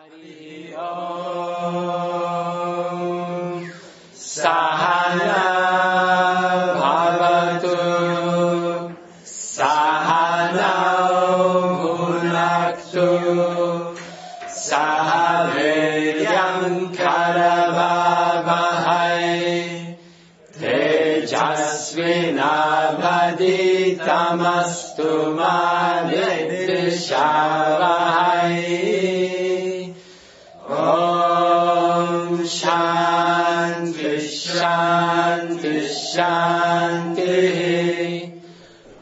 Hari Om Sahana Bhavatu Sahana Bhunaktu Sahaviryam Karavavahai Tejasvinavaditamastu ma vidvishavahai. Om Shanti Shanti Shanti.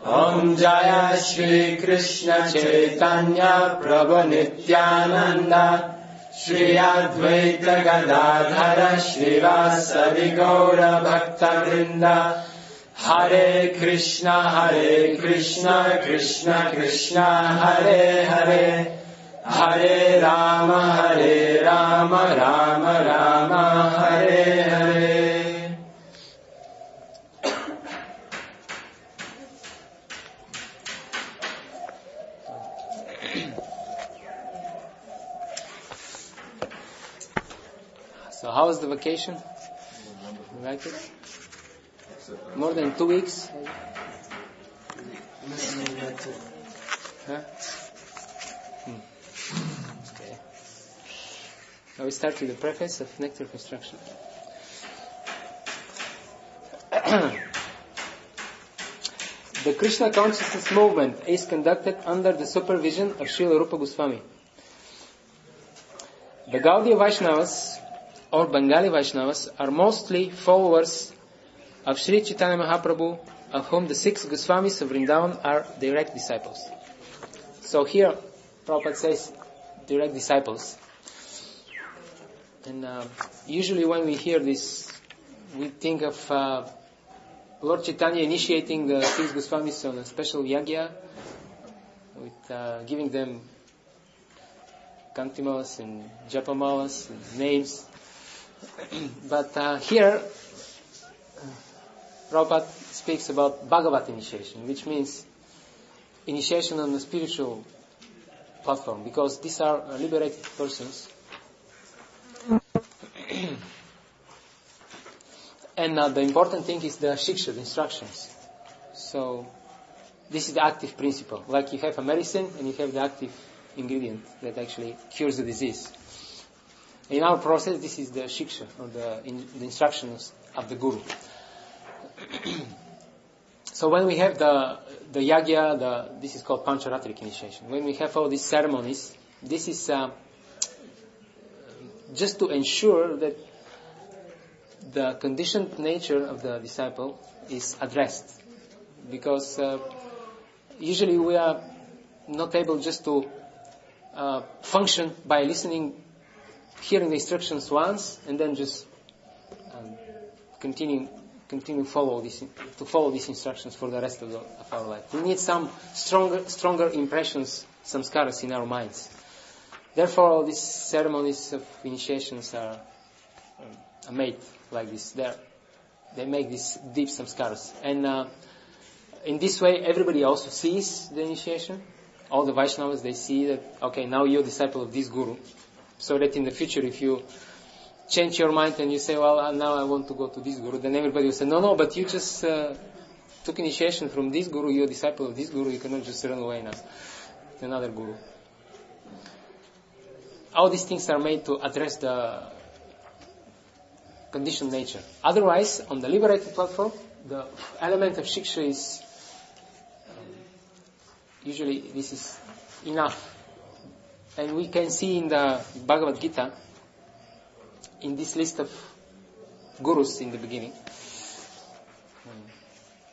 Om Jaya Shri Krishna Chaitanya Prabhu Nityananda Shri Advaita Gadadhara Shrivasadi Gaura Bhakta Vrinda. Hare Krishna Krishna Krishna Hare Hare, Hare Rama Rama Rama Hare Hare. So how was the vacation? You like it? More than 2 weeks? Huh? Okay. Now we start with the preface of Nectar of Instruction. The Krishna consciousness movement is conducted under the supervision of Srila Rupa Goswami. The Gaudiya Vaishnavas or Bengali Vaishnavas are mostly followers of Sri Chaitanya Mahaprabhu, of whom the 6 Goswamis of Vrindavan are direct disciples. So here, Prabhupada says direct disciples. And usually when we hear this, we think of Lord Chaitanya initiating the 6 Goswamis on a special yagya, with giving them kantimalas and japamalas and names. But here, Prabhupada speaks about Bhagavat initiation, which means initiation on the spiritual platform, because these are liberated persons. And the important thing is the shiksha, the instructions. So, this is the active principle. Like you have a medicine and you have the active ingredient that actually cures the disease. In our process, this is the shiksha, or the instructions of the guru. So when we have the yagya, this is called Pancharatric initiation. When we have all these ceremonies, this is just to ensure that the conditioned nature of the disciple is addressed. Because usually we are not able just to function by hearing the instructions once, and then just continue follow these instructions for the rest of our life. We need some stronger impressions, samskaras in our minds. Therefore, all these ceremonies of initiations are made like this. They make these deep samskaras, and in this way, everybody also sees the initiation. All the Vaishnavas, they see that, okay, now you're a disciple of this guru, so that in the future, if you change your mind and you say, well, now I want to go to this guru, then everybody will say, no, but you just took initiation from this guru, you're a disciple of this guru, you cannot just run away now to another guru. All these things are made to address the conditioned nature. Otherwise, on the liberated platform, the element of shiksha is, usually this is enough. And we can see in the Bhagavad Gita, in this list of gurus in the beginning,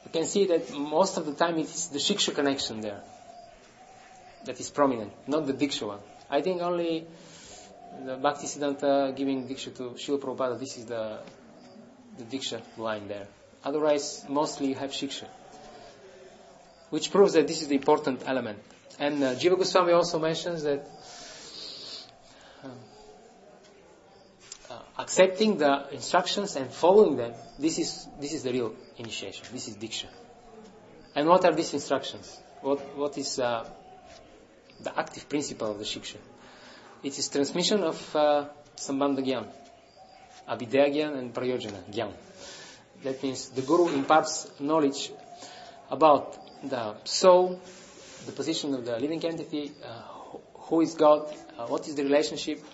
you can see that most of the time it is the shiksha connection there that is prominent, not the diksha one. I think only the Bhaktisiddhanta giving diksha to Srila Prabhupada, this is the diksha line there. Otherwise, mostly you have shiksha, which proves that this is the important element. And Jiva Goswami also mentions that accepting the instructions and following them, this is the real initiation. This is diksha. And what are these instructions? What is the active principle of the shiksha? it is transmission of Sambandha Gyan, Abhidaya Gyan and Prayojana Gyan. That means the Guru imparts knowledge about the soul, the position of the living entity, who is God, what is the relationship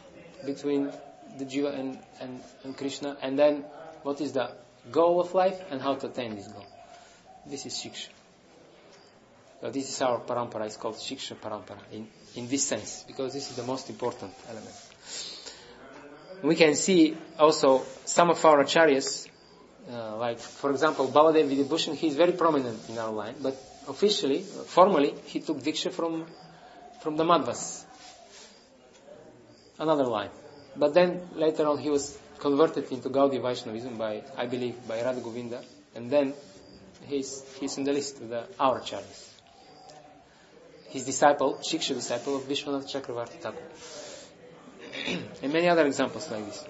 between the Jiva and Krishna, and then what is the goal of life and how to attain this goal. This is Shiksha. So this is our parampara. It's called Shiksha Parampara in this sense, because this is the most important element. We can see also some of our acharyas, like for example Baladev Vidyabhushan, he is very prominent in our line, but officially, formally, he took Diksha from the Madhvas, another line. But then later on he was converted into Gaudiya Vaishnavism by Radha Govinda, and then he's in the list of our acharyas. His disciple, Shiksha disciple of Vishwanath Chakravarti Thakur. And many other examples like this.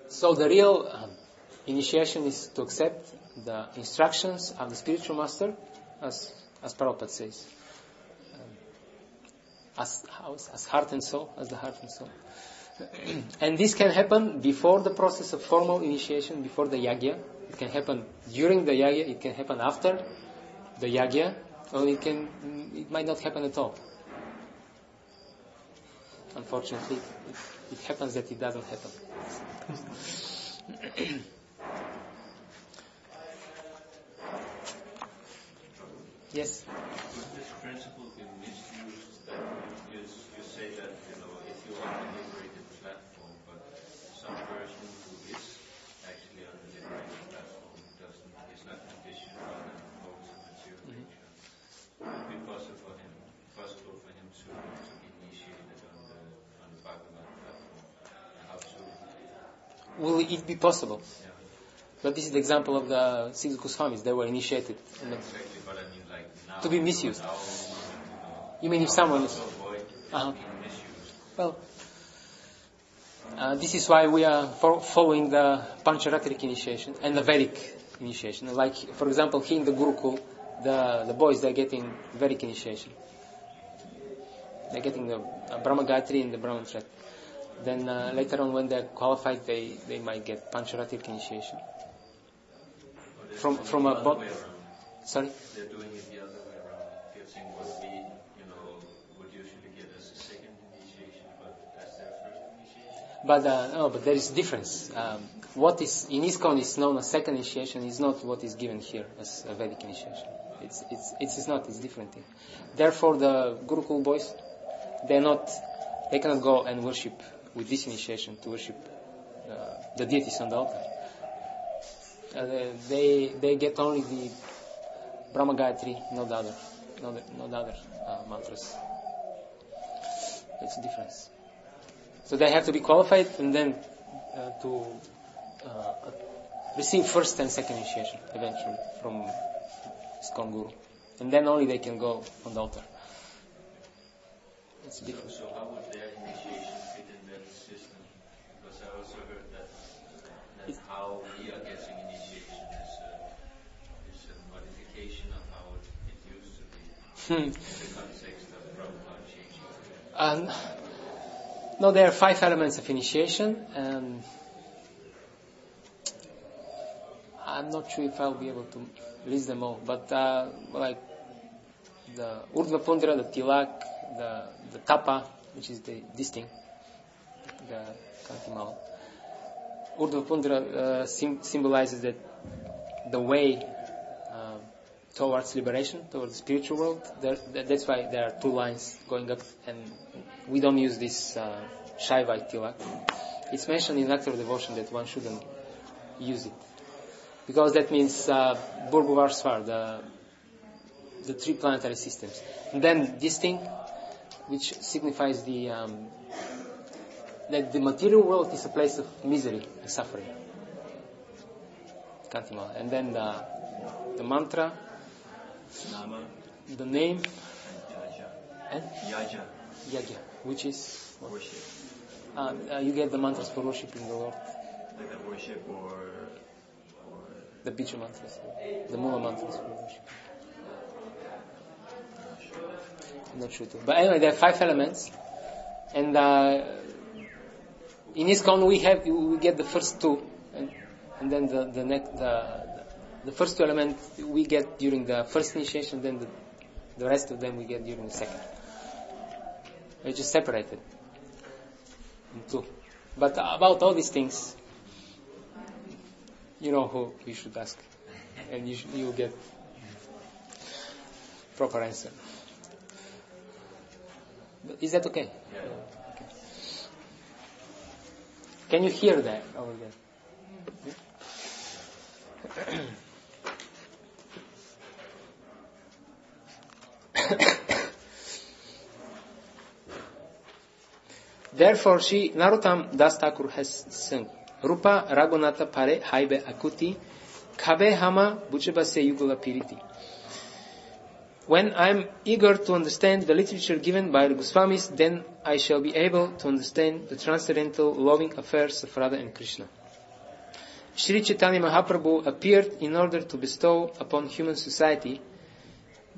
So the real initiation is to accept the instructions of the spiritual master, as Prabhupada says, as heart and soul, as the heart and soul. And this can happen before the process of formal initiation, before the yagya. It can happen during the yagya, it can happen after the yagya, or it might not happen at all. Unfortunately, it happens that it doesn't happen. Yes? This principle in misuse, that you say that, if you are on a liberated platform, but some person who is actually on a liberated platform is not conditioned by the modes of material nature, would it be possible for him to be initiated on the Bhagavad platform? And how soon? Will it be possible? Yeah. But this is the example of the six Goswamis. They were initiated. Exactly, but I mean like now. To be misused. Now, You mean if someone is... avoid Uh-huh. being misused. Well, this is why we are following the Pancharatric initiation and the Vedic initiation. Like, for example, here in the Gurukul, the boys, they're getting Vedic initiation. They're getting the Brahma Gayatri and the Brahma Mantra. Then later on, when they're qualified, they might get Pancharatric initiation. From a... Sorry? They're doing it the other way around. Getting what we, would usually get as a second initiation, but as their first initiation. But there is a difference. What is in ISKCON is known as second initiation is not what is given here as a Vedic initiation. It's not. It's different thing. Therefore, the Gurukul boys, they cannot go and worship with this initiation to worship the deities on the altar. They get only the Brahma Gayatri, not the other mantras. It's a difference. So they have to be qualified and then to receive first and second initiation eventually from ISKCON Guru. And then only they can go on the altar. It's different. So how would their initiation fit in that system? Because I also heard that how we are getting initiation is a modification of how it used to be in the context of Prabhupada changing. No, there are 5 elements of initiation, and I'm not sure if I'll be able to list them all, but like the Urdhva Pundra, the Tilak, the Tapa, which is this thing, the Kantimala. Urdhva Pundra symbolizes that the way towards liberation, towards the spiritual world. That's why there are 2 lines going up, and we don't use this Shaivite Tilak. It's mentioned in Nectar of Devotion that one shouldn't use it, because that means Bhurbuvar Svar, the 3 planetary systems. And then this thing, which signifies that the material world is a place of misery and suffering. Kantimala. And then the mantra, Nama, the name, and Yaja, Yagya, which is what? worship. You get the mantras for worshiping the Lord. Like the worship or The Bija mantras, the Mula mantras for worship. not sure too. But anyway, there are 5 elements, and in ISKCON we get the first 2, and then the first 2 elements we get during the first initiation, then the rest of them we get during the second. They're just separated in 2. But about all these things, you know who you should ask, and you will get proper answer. Is that okay? Yeah. Okay. Can you hear that over there? Therefore, Sri Narottam Das Thakur has sung Rupa Raghunatha Pare Haibe Akuti Kabe Hama Buchabase Yugula Piriti. When I am eager to understand the literature given by the Goswamis, then I shall be able to understand the transcendental loving affairs of Radha and Krishna. Sri Chaitanya Mahaprabhu appeared in order to bestow upon human society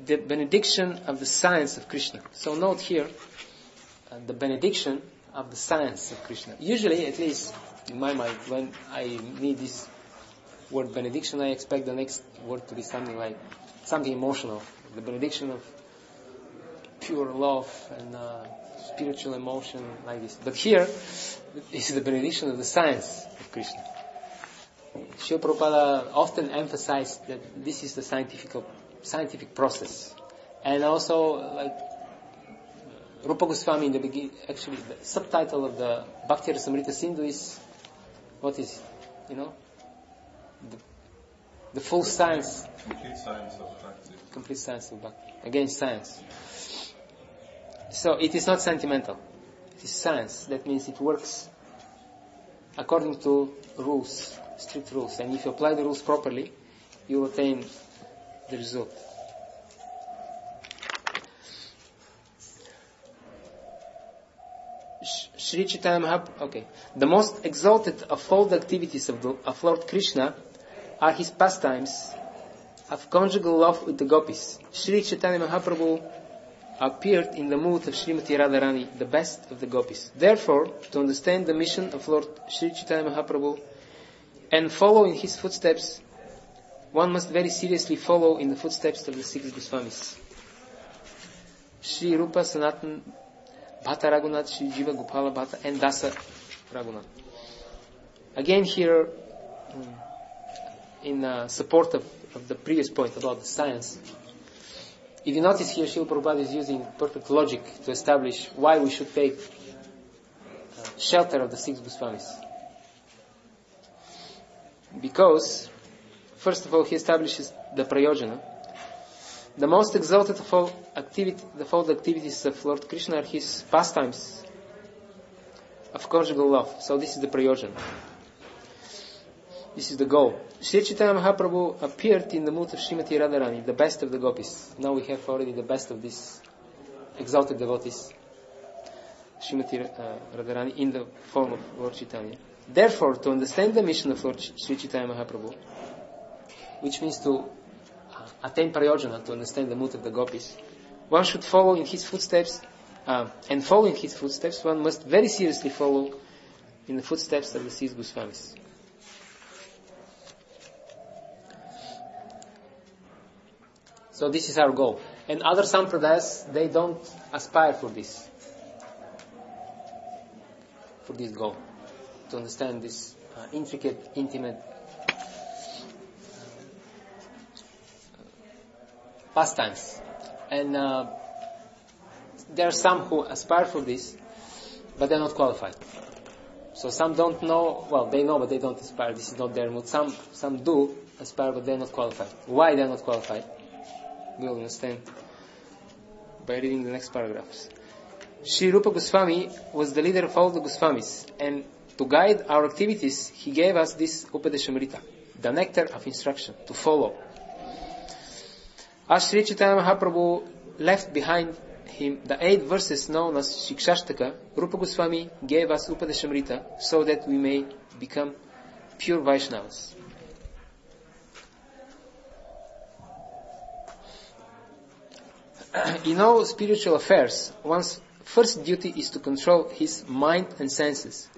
the benediction of the science of Krishna. So note here, the benediction of the science of Krishna. Usually, at least in my mind, when I need this word benediction, I expect the next word to be something like something emotional. The benediction of pure love and spiritual emotion like this. But here, this is the benediction of the science of Krishna. Srila Prabhupada often emphasized that this is the scientific process. And also, like Rupa Goswami in the beginning, actually the subtitle of the Bhakti Rasamrita Sindhu is, what is it? You know? The full science. Complete science of Bhakti. Complete science of Bhakti. Again, science. So it is not sentimental. It is science. That means it works according to rules, strict rules. And if you apply the rules properly, you will attain the result. Sri Chaitanya Mahaprabhu, okay. The most exalted of all the activities of Lord Krishna are his pastimes of conjugal love with the gopis. Sri Chaitanya Mahaprabhu appeared in the mood of Srimati Radharani, the best of the gopis. Therefore, to understand the mission of Lord Sri Chaitanya Mahaprabhu and follow in his footsteps, one must very seriously follow in the footsteps of the 6 Goswamis. Sri Rupa Sanatan Bhatta Raghunath, Sri Jiva Gopala Bhatta, and Dasa Raghunath. Again here, in support of the previous point about the science, if you notice here, Srila Prabhupada is using perfect logic to establish why we should take shelter of the 6 Goswamis. Because, first of all, he establishes the prayojana. The most exalted of all the activities of Lord Krishna are his pastimes of conjugal love. So this is the prayojana. This is the goal. Sri Chaitanya Mahaprabhu appeared in the mood of Srimati Radharani, the best of the gopis. Now we have already the best of these exalted devotees, Srimati Radharani, in the form of Lord Chaitanya. Therefore, to understand the mission of Lord Sri Chaitanya Mahaprabhu, which means to attain prayojana, to understand the mood of the gopis, one should follow in his footsteps, and following his footsteps, one must very seriously follow in the footsteps of the 6 Goswamis. So this is our goal. And other sampradayas, they don't aspire for this goal, to understand this intricate, intimate pastimes. And there are some who aspire for this, but they're not qualified. So some don't know, well, they know, but they don't aspire. This is not their mood. Some do aspire, but they're not qualified. Why they're not qualified? We'll understand by reading the next paragraphs. Sri Rupa Goswami was the leader of all the Goswamis, and to guide our activities, he gave us this Upadeshamrita, the nectar of instruction, to follow. As Sri Chaitanya Mahaprabhu left behind him the 8 verses known as Shikshashtaka, Rupa Goswami gave us Upadeshamrita so that we may become pure Vaishnavas. in all spiritual affairs, one's first duty is to control his mind and senses.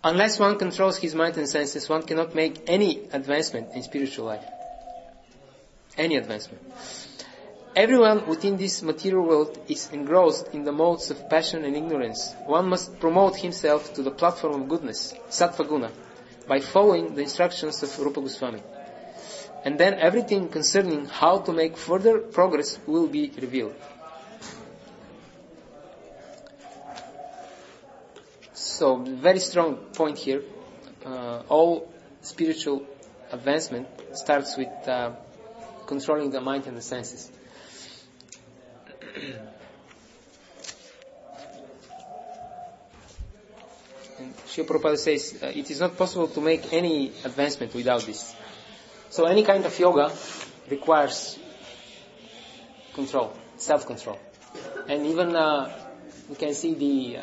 Unless one controls his mind and senses, one cannot make any advancement in spiritual life. Any advancement. Everyone within this material world is engrossed in the modes of passion and ignorance. One must promote himself to the platform of goodness, Sattva Guna, by following the instructions of Rupa Goswami. And then everything concerning how to make further progress will be revealed. So, very strong point here. All spiritual advancement starts with controlling the mind and the senses. And Srila Prabhupada says, it is not possible to make any advancement without this. So any kind of yoga requires control, self-control. And even you can see the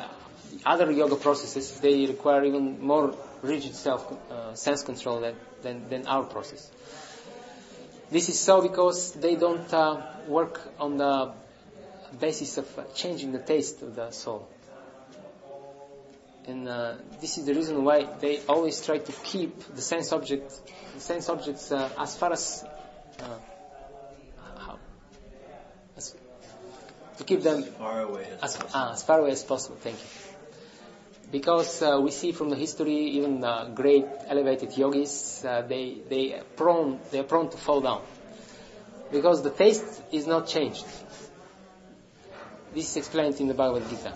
other yoga processes, they require even more rigid sense control than our process. This is so because they don't work on the basis of changing the taste of the soul. And this is the reason why they always try to keep the sense objects as far as to keep them as far away as possible. Thank you. Because we see from the history, even great elevated yogis, they are prone to fall down, because the taste is not changed. This is explained in the Bhagavad Gita.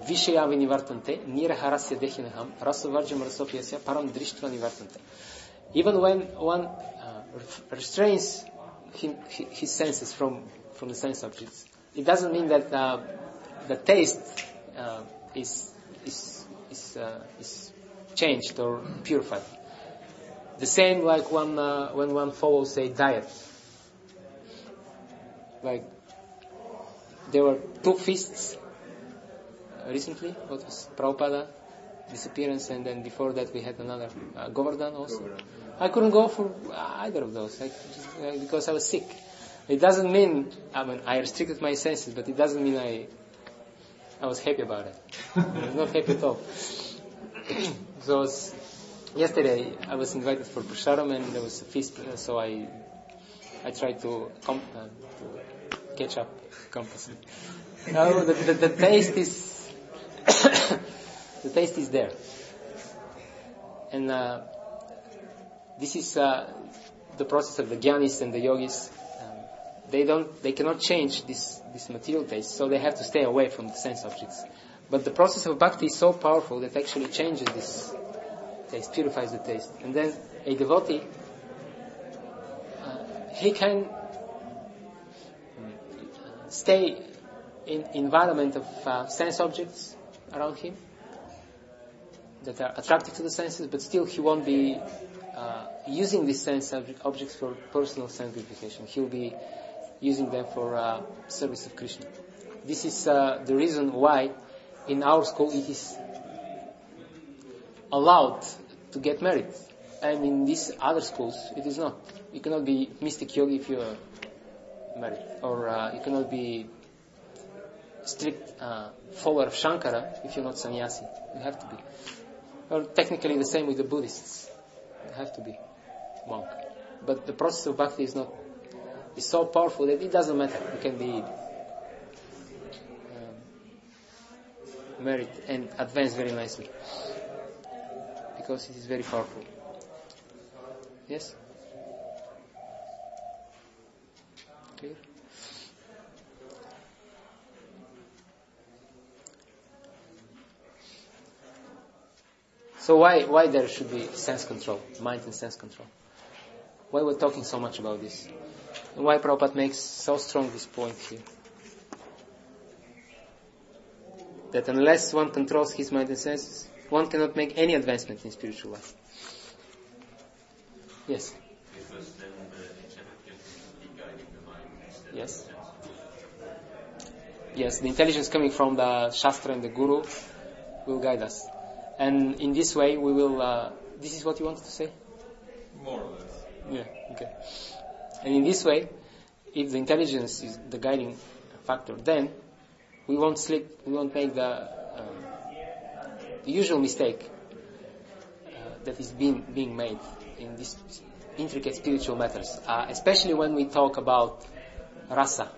Vishaya vinivartante, niraharasya dehinaham, rasavarjam rasopyasya, param drishtva nivartante. Even when one restrains his senses from the sense objects, it doesn't mean that the taste is changed or purified. The same like when one follows a diet. Like there were 2 feasts recently. What was Prabhupada disappearance, and then before that we had another Govardhan also. I couldn't go for either of those because I was sick. It doesn't mean I restricted my senses, but it doesn't mean I was happy about it. I was not happy at all. So yesterday I was invited for Prasharam, and there was a feast, so I tried to catch up, compensate. No, the taste is the taste is there, and this is the process of the Jnanis and the Yogis. They cannot change this material taste, so they have to stay away from the sense objects. But the process of bhakti is so powerful that actually changes this taste, purifies the taste. And then a devotee, he can stay in environment of sense objects around him that are attractive to the senses, but still he won't be using these sense objects for personal sense gratification. He'll be using them for service of Krishna. This is the reason why in our school it is allowed to get married, and in these other schools it is not. You cannot be mystic yogi if you are married, or you cannot be strict follower of Shankara if you're not sannyasi. You have to be. Or technically the same with the Buddhists. You have to be monk. But the process of bhakti is so powerful that it doesn't matter. You can be married and advance very nicely, because it is very powerful. Yes? Clear? So why there should be sense control, mind and sense control? Why we're talking so much about this? And why Prabhupada makes so strong this point here? That unless one controls his mind and senses, one cannot make any advancement in spiritual life. Yes? Because then the intelligence will be guiding the mind instead Yes. of the senses. Yes, the intelligence coming from the Shastra and the Guru will guide us. And in this way we will... this is what you wanted to say? More or less. Yeah, okay. And in this way, if the intelligence is the guiding factor, then we won't slip, we won't make the usual mistake that is being made in these intricate spiritual matters, especially when we talk about rasa,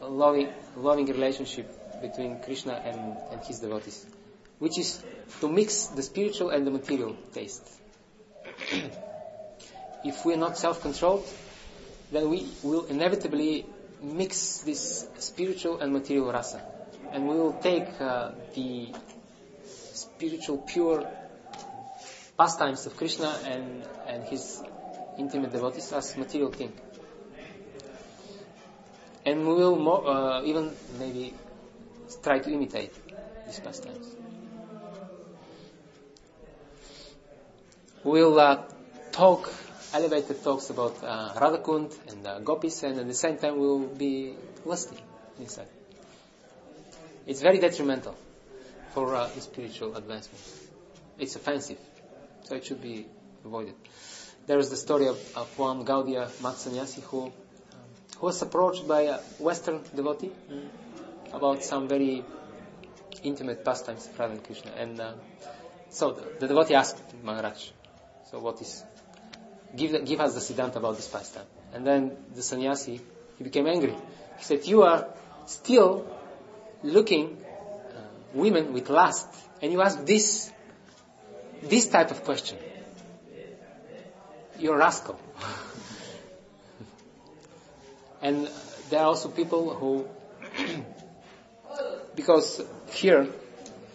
a loving relationship between Krishna and his devotees, which is to mix the spiritual and the material taste. If we are not self-controlled, then we will inevitably mix this spiritual and material rasa, and we will take the spiritual pure pastimes of Krishna and his intimate devotees as material thing, and we will even maybe try to imitate these pastimes. We'll talk elevated talks about Radhakund and gopis, and at the same time we'll be lusty inside. It's very detrimental for the spiritual advancement. It's offensive, so it should be avoided. There is the story of one Gaudiya Matsanyasi who was approached by a Western devotee about some very intimate pastimes of Radha and Krishna, and so the devotee asked Maharaj, so what is, give us the Siddhanta about this pastime. And then the sannyasi, he became angry. He said, you are still looking women with lust, and you ask this type of question. You're a rascal. And there are also people who, because here,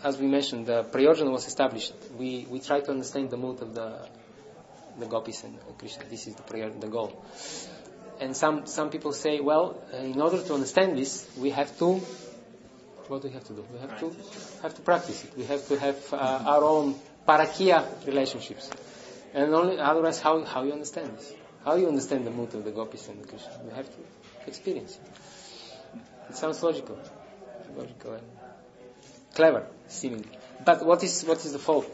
as we mentioned, the prayojana was established. We try to understand the mood of the gopis and Krishna. This is the goal. And some people say, well, in order to understand this, we have to. What do we have to do? We have to practice it. We have to have our own parakya relationships. And only otherwise, how you understand this? How you understand the mood of the gopis and the Krishna? You have to experience it. It sounds logical and clever, seemingly. But what is the fault?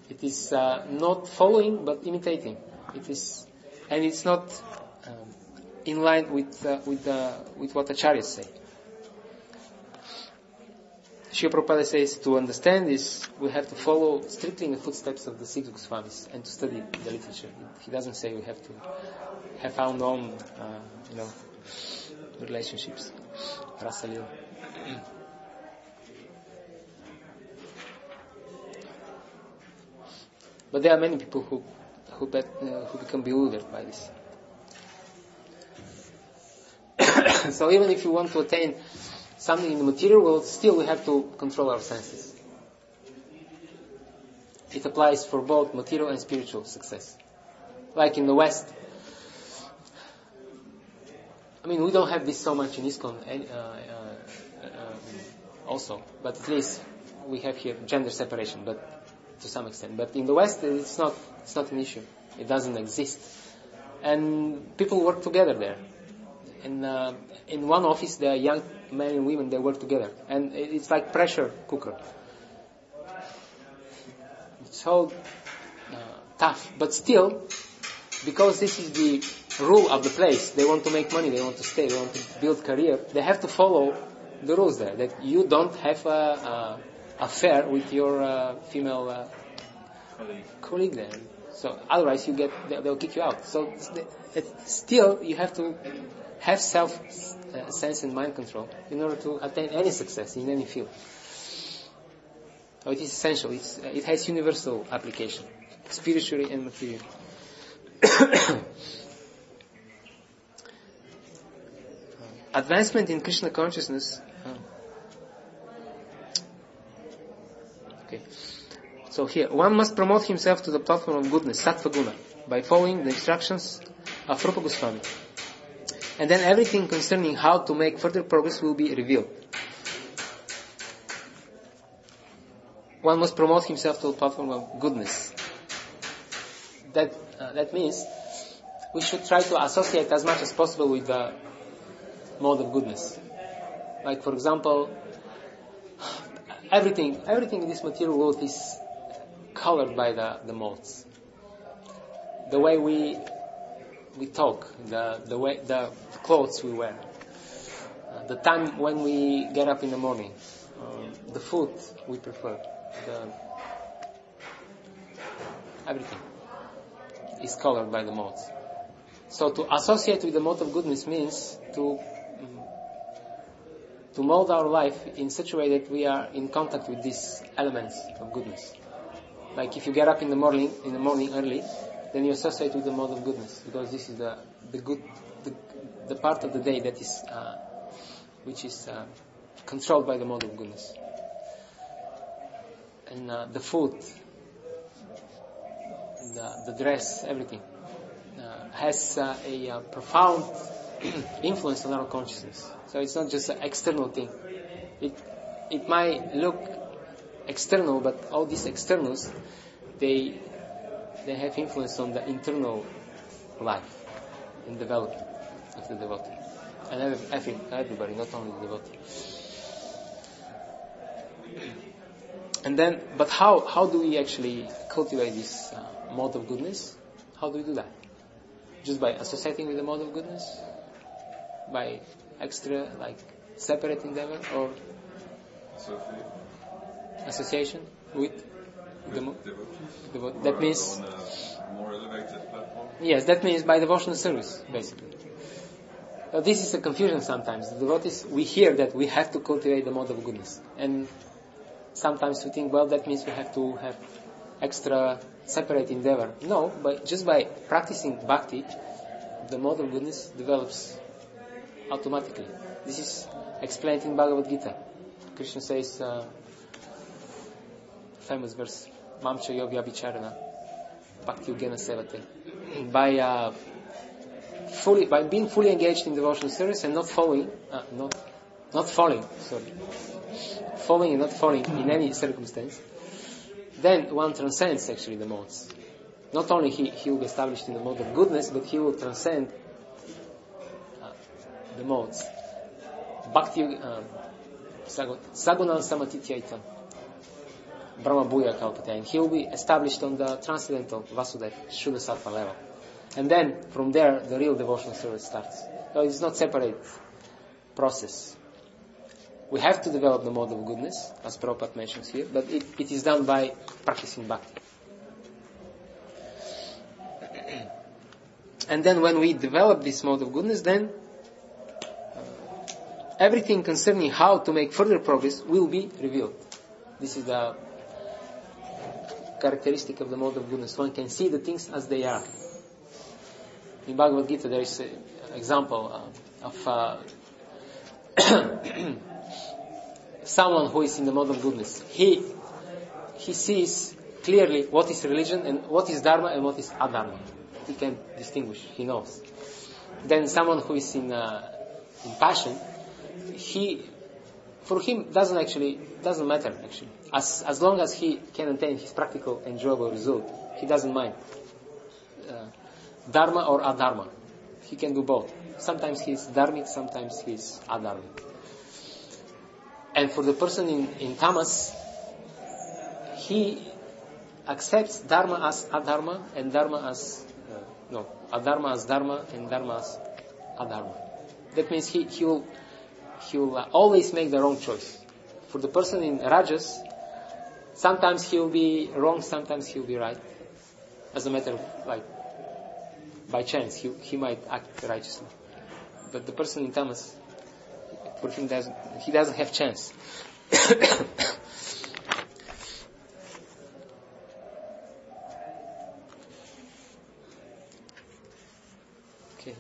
It is not following, but imitating. It is, and it's not in line with what acharyas say. Srila Prabhupada says, to understand this, we have to follow strictly in the footsteps of the Sikh Goswamis and to study the literature. He doesn't say we have to have our own, relationships. Rasalila. But there are many people who become bewildered by this. So even if you want to attain something in the material world, still we have to control our senses. It applies for both material and spiritual success. Like in the West, we don't have this so much in ISKCON also, but at least we have here gender separation, but to some extent. But in the West, it's not an issue. It doesn't exist. And people work together there. And in one office, there are young men and women, they work together. And it's like pressure cooker. It's so tough. But still, because this is the rule of the place, they want to make money, they want to stay, they want to build career, they have to follow the rules there. That you don't have an affair with your female colleague there. So otherwise they'll kick you out. So still, you have to have sense and mind control in order to attain any success in any field. So it is essential. It has universal application, spiritually and materially. Advancement in Krishna consciousness. Okay. So here, one must promote himself to the platform of goodness, sattva guna, by following the instructions of Rupa Goswami. And then everything concerning how to make further progress will be revealed. One must promote himself to the platform of goodness. That means we should try to associate as much as possible with the mode of goodness. Like, for example, everything in this material world is colored by the modes. the way we talk, the way the clothes we wear, the time when we get up in the morning, the food we prefer, everything is colored by the modes. So to associate with the mode of goodness means to mold our life in such a way that we are in contact with these elements of goodness. Like if you get up in the morning early, then you associate with the mode of goodness, because this is the part of the day that is which is controlled by the mode of goodness. And the food, the dress, everything has a profound influence on our consciousness. So it's not just an external thing. It might look external, but all these externals, they have influence on the internal life and development of the devotee. And everybody, not only the devotee. And then, but how do we actually cultivate this mode of goodness? How do we do that? Just by associating with the mode of goodness? By extra, like, separate endeavor? Or association with the devotees? That means... on a more elevated platform? Yes, that means by devotional service, basically. This is a confusion sometimes. The devotees, we hear that we have to cultivate the mode of goodness. And sometimes we think, well, that means we have to have extra separate endeavor. No, but just by practicing bhakti, the mode of goodness develops automatically. This is explained in Bhagavad Gita. Krishna says, famous verse, Mamcha Yogya Vicharana, Bhakti Yogena Sevate. By being fully engaged in devotional service and not falling and not falling in any circumstance, then one transcends actually the modes. Not only he will be established in the mode of goodness, but he will transcend the modes. Bhakti Sagunan Samatityaita Brahma Bhuya Kalpate, and he will be established on the transcendental Vasudeva Shuddha Sattva level. And then from there the real devotional service starts. So it's not separate process. We have to develop the mode of goodness, as Prabhupada mentions here, but it is done by practicing bhakti. And then when we develop this mode of goodness, then everything concerning how to make further progress will be revealed. This is the characteristic of the mode of goodness. One can see the things as they are. In Bhagavad Gita there is an example of someone who is in the mode of goodness. He sees clearly what is religion and what is dharma and what is adharma. He can distinguish. He knows. Then someone who is in passion, for him doesn't matter actually. As long as he can attain his practical enjoyable result, he doesn't mind dharma or adharma. He can do both. Sometimes he's dharmic, sometimes he's adharmic. And for the person in tamas, he accepts dharma as adharma and adharma as dharma and dharma as adharma. That means he will always make the wrong choice. For the person in rajas, sometimes he will be wrong, sometimes he will be right. As a matter of by chance, he might act righteously. But the person in tamas, for him he doesn't have chance. Okay.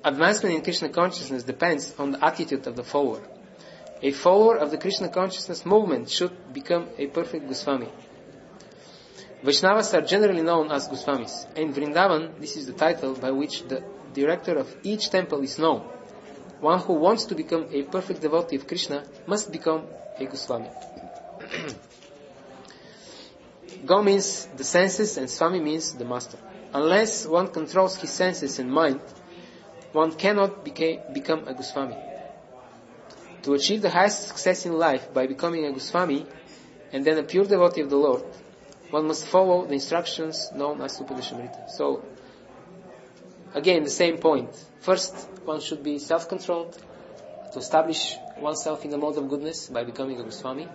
Advancement in Krishna consciousness depends on the attitude of the follower. A follower of the Krishna consciousness movement should become a perfect Goswami. Vaishnavas are generally known as Goswamis. In Vrindavan, this is the title by which the director of each temple is known. One who wants to become a perfect devotee of Krishna must become a Goswami. Go means the senses and Swami means the master. Unless one controls his senses and mind, one cannot become a Goswami. To achieve the highest success in life by becoming a Goswami, and then a pure devotee of the Lord, one must follow the instructions known as Upadeshamrita. So, again, the same point. First, one should be self-controlled, to establish oneself in the mode of goodness by becoming a Goswami.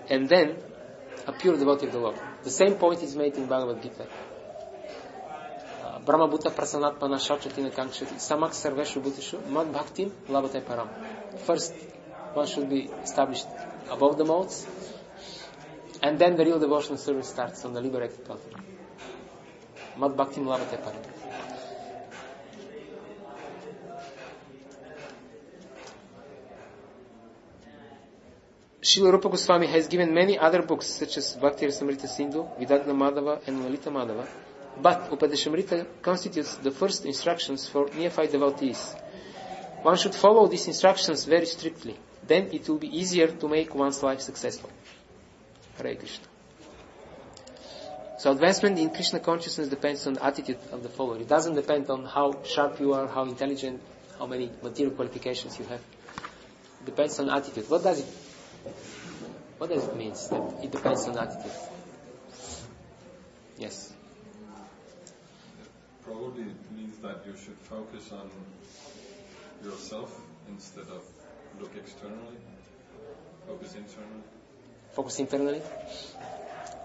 And then, a pure devotee of the Lord. The same point is made in Bhagavad Gita. Brahma Bhuta Prasanatmana Shachatina Kankshati Samak Sarveshu Bhutishu Mad Bhaktim Labate Param. First, one should be established above the modes, and then the real devotional service starts on the liberated path. Mad Bhaktim Labate Param. Srila Rupa Goswami has given many other books such as Bhakti Rasamrita Sindhu, Vidagna Madhava and Lalita Madhava, but Upadeshamrita constitutes the first instructions for neophyte devotees. One should follow these instructions very strictly. Then it will be easier to make one's life successful. Hare Krishna. So advancement in Krishna consciousness depends on the attitude of the follower. It doesn't depend on how sharp you are, how intelligent, how many material qualifications you have. It depends on attitude. What does it mean that it depends on attitude? Yes. Probably means that you should focus on yourself instead of look externally. Focus internally. Focus internally?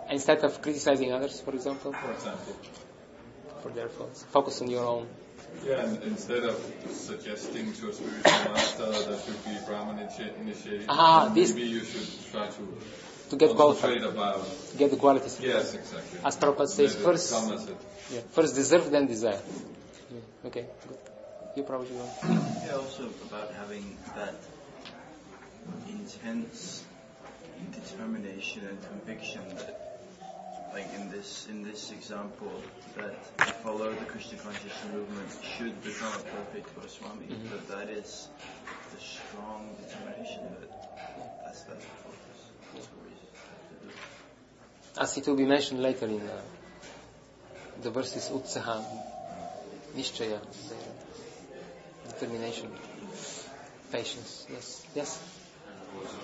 Instead of criticizing others, for example? For example. For their faults. Focus on your own. Yeah, and instead of suggesting to a spiritual master that should be Brahman initiated, maybe you should try to get qualified. About to get the qualities. Yes, exactly. As Prabhupada says, first deserve, then desire. Yeah. Okay, good. You probably want. Yeah, also about having that intense determination and conviction that, like in this example, that to follow the Krishna consciousness movement should become a perfect Goswami. But that is the strong determination that's the focus. That's what we have to do. As it will be mentioned later in the verses Utsaha, Nishchaya, determination, patience. Yes. Yes. And also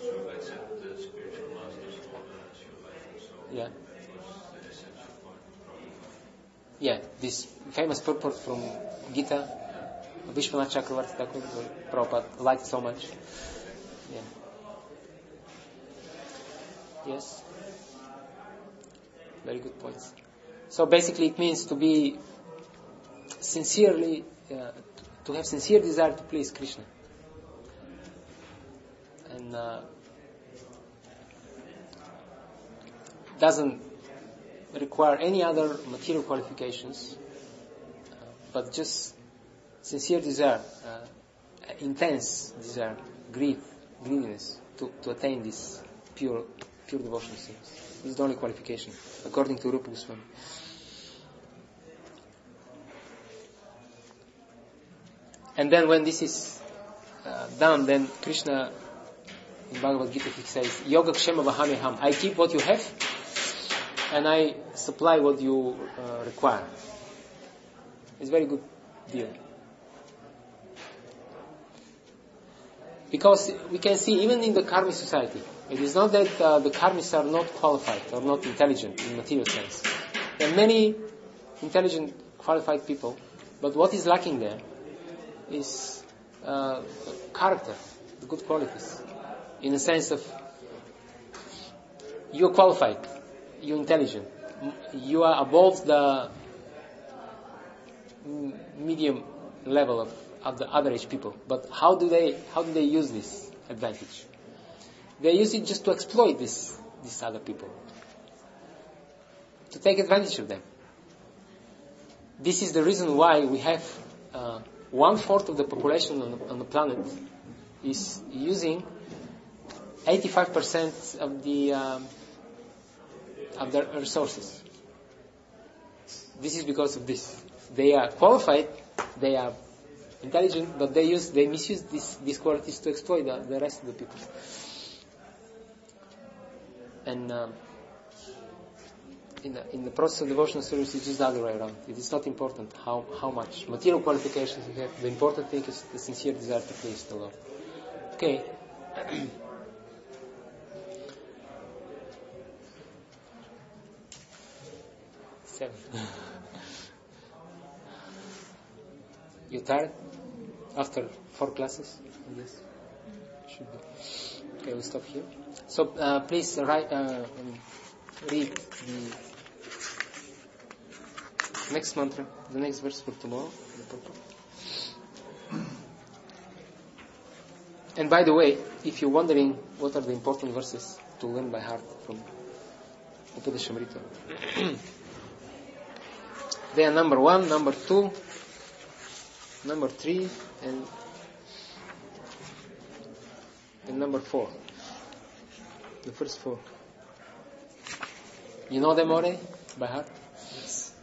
to accept the spiritual masters as your life also. Yeah. Was the essential point of Prabhupada. Yeah, this famous purport from Gita, Vishwanath Chakravarti Thakur, Prabhupada liked so much. Yeah. Yes. Very good points. So basically it means to be sincerely, to have sincere desire to please Krishna. And doesn't require any other material qualifications, but just sincere desire, intense desire, greediness to attain this pure devotional service. This is the only qualification, according to Rupa Goswami. And then when this is done, then Krishna in Bhagavad Gita he says, Yoga Kshema Vahami. I keep what you have and I supply what you require. It's a very good deal. Because we can see even in the karmic society, it is not that the karmis are not qualified or not intelligent in material sense. There are many intelligent, qualified people, but what is lacking there is character, the good qualities. In the sense of, you are qualified, you are intelligent, you are above the medium level of the average people. But how do they use this advantage? They use it just to exploit these other people, to take advantage of them. This is the reason why we have 1/4 of the population on the planet is using 85% of their resources. This is because of this. They are qualified, they are intelligent, but they misuse these qualities to exploit the rest of the people. And in the process of devotional service, it's just the other way around. It is not important how much material qualifications you have. The important thing is the sincere desire to please the Lord. Okay. 7. You tired? After 4 classes? Yes. Should be. Okay, we'll stop here. So please read the next mantra, the next verse for tomorrow. And by the way, if you're wondering what are the important verses to learn by heart from Upadeshamrita, they are number 1, number 2, number 3, and number 4. The first 4. You know them already by heart? Yes.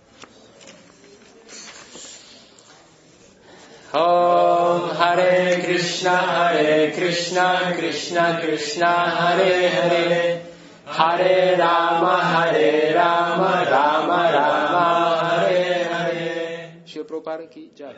Om Hare Krishna, Krishna Krishna, Hare Hare, Hare Rama, Rama Rama, Hare Hare. Shri Prabhupada ki jai.